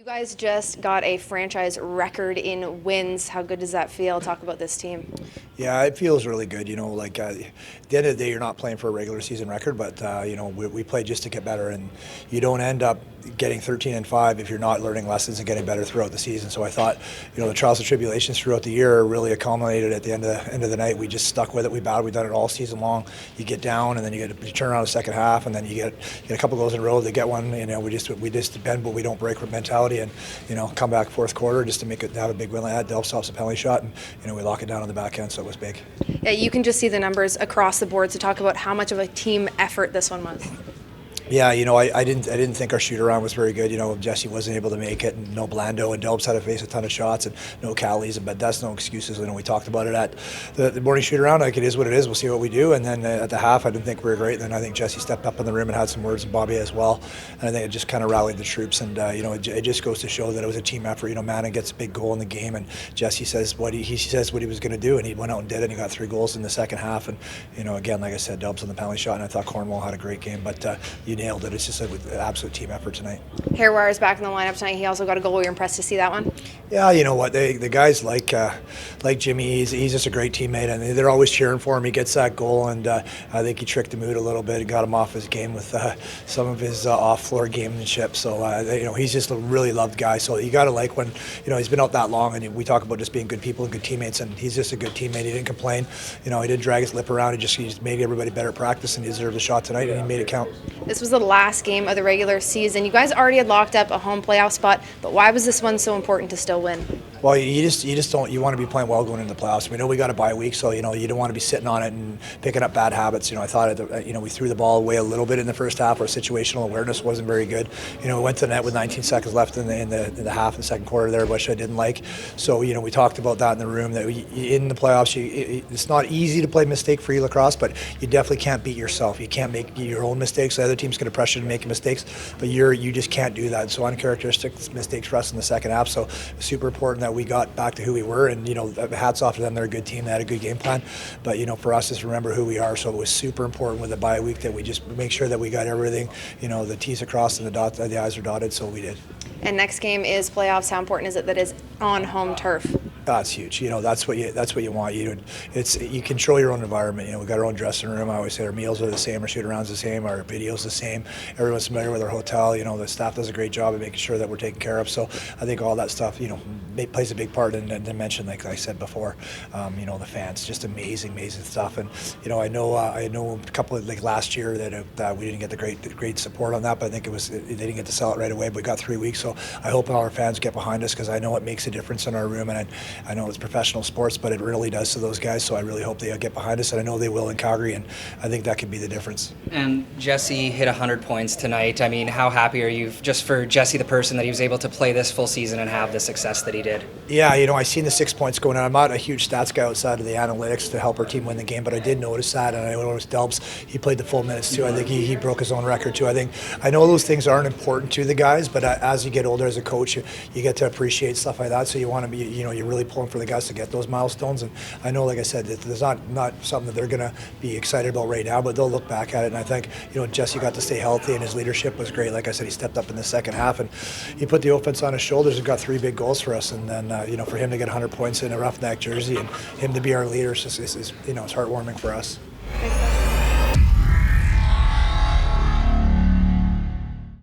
guys just got a franchise record in wins. How good does that feel? Talk about this team. Yeah, it feels really good. At the end of the day, you're not playing for a regular season record, but we play just to get better, and you don't end up getting 13-5 if you're not learning lessons and getting better throughout the season. So I thought, the trials and tribulations throughout the year really accumulated at the end of the night. We just stuck with it. We battled. We've done it all season long. You get down, and then you turn around the second half, and then you get a couple goals in a row. They get one. We just bend, but we don't break mentality, and come back fourth quarter just to have a big win like that. Delp stops a penalty shot, and we lock it down on the back end. So it was big. Yeah, you can just see the numbers across the board. So talk about how much of a team effort this one was. Yeah, I didn't think our shoot around was very good. Jesse wasn't able to make it, and no Blando, and Delps had to face a ton of shots, and no Callies, but that's no excuses. We talked about it at the morning shoot around. Like, it is what it is. We'll see what we do. And then at the half, I didn't think we were great. Then I think Jesse stepped up in the room and had some words, and Bobby as well. And I think it just kind of rallied the troops. And it just goes to show that it was a team effort. Manning gets a big goal in the game, and Jesse says what he says what he was going to do, and he went out and did it. And he got 3 goals in the second half. And again, like I said, Delps on the penalty shot, and I thought Cornwall had a great game, but you nailed it. It's just an absolute team effort tonight. Hairwire's back in the lineup tonight. He also got a goal. You're impressed to see that one? Yeah, you know what? The guys like Jimmy, he's just a great teammate, and they're always cheering for him. He gets that goal, and I think he tricked the mood a little bit and got him off his game with some of his off-floor gamemanship. So, he's just a really loved guy. So you got to like when, he's been out that long, and we talk about just being good people and good teammates, and he's just a good teammate. He didn't complain. He didn't drag his lip around. He just made everybody better at practice, and he deserved a shot tonight, and he made it count. This was the last game of the regular season. You guys already had locked up a home playoff spot, but why was this one so important to still win? Well, you just don't. You want to be playing well going into the playoffs. We know we got a bye week, so you don't want to be sitting on it and picking up bad habits. I thought we threw the ball away a little bit in the first half. Our situational awareness wasn't very good. We went to the net with 19 seconds left in the half and second quarter there, which I didn't like. So we talked about that in the room. That in the playoffs, it's not easy to play mistake-free lacrosse, but you definitely can't beat yourself. You can't make your own mistakes. The other team's going to pressure you to make mistakes, but you just can't do that. So uncharacteristic mistakes for us in the second half. So it's super important that we got back to who we were, and hats off to them. They're a good team. They had a good game plan, but for us, just remember who we are. So it was super important with the bye week that we just make sure that we got everything, the T's are crossed and the I's are dotted. So we did. And next game is playoffs. How important is it that it's on home turf? That's huge. That's what you want. You control your own environment. We got our own dressing room. I always say our meals are the same, our shoot around's the same, our video's the same. Everyone's familiar with our hotel. The staff does a great job of making sure that we're taken care of. So I think all that stuff, plays a big part. And to mention, like I said before, the fans, just amazing stuff. And I know a couple of last year that we didn't get the great support on that, but I think they didn't get to sell it right away. But we got 3 weeks, so I hope all our fans get behind us, because I know it makes a difference in our room, and I know it's professional sports, but it really does to those guys. So I really hope they get behind us, and I know they will in Calgary, and I think that could be the difference. And Jesse hit 100 points tonight. I mean, how happy are you just for Jesse, the person, that he was able to play this full season and have the success that he did? Yeah, I seen the 6 points going on. I'm not a huge stats guy outside of the analytics to help our team win the game, but I did notice that, and I noticed Delps, he played the full minutes too. I think he broke his own record too. I know those things aren't important to the guys, but as you get older as a coach, you get to appreciate stuff like that. So you want to be, you're really pulling for the guys to get those milestones. And I know, like I said, there's not something that they're going to be excited about right now, but they'll look back at it. And I think, Jesse got to stay healthy, and his leadership was great. Like I said, he stepped up in the second half, and he put the offense on his shoulders and got 3 big goals for us. And then, for him to get 100 points in a roughneck jersey and him to be our leader, it's heartwarming for us. Thanks.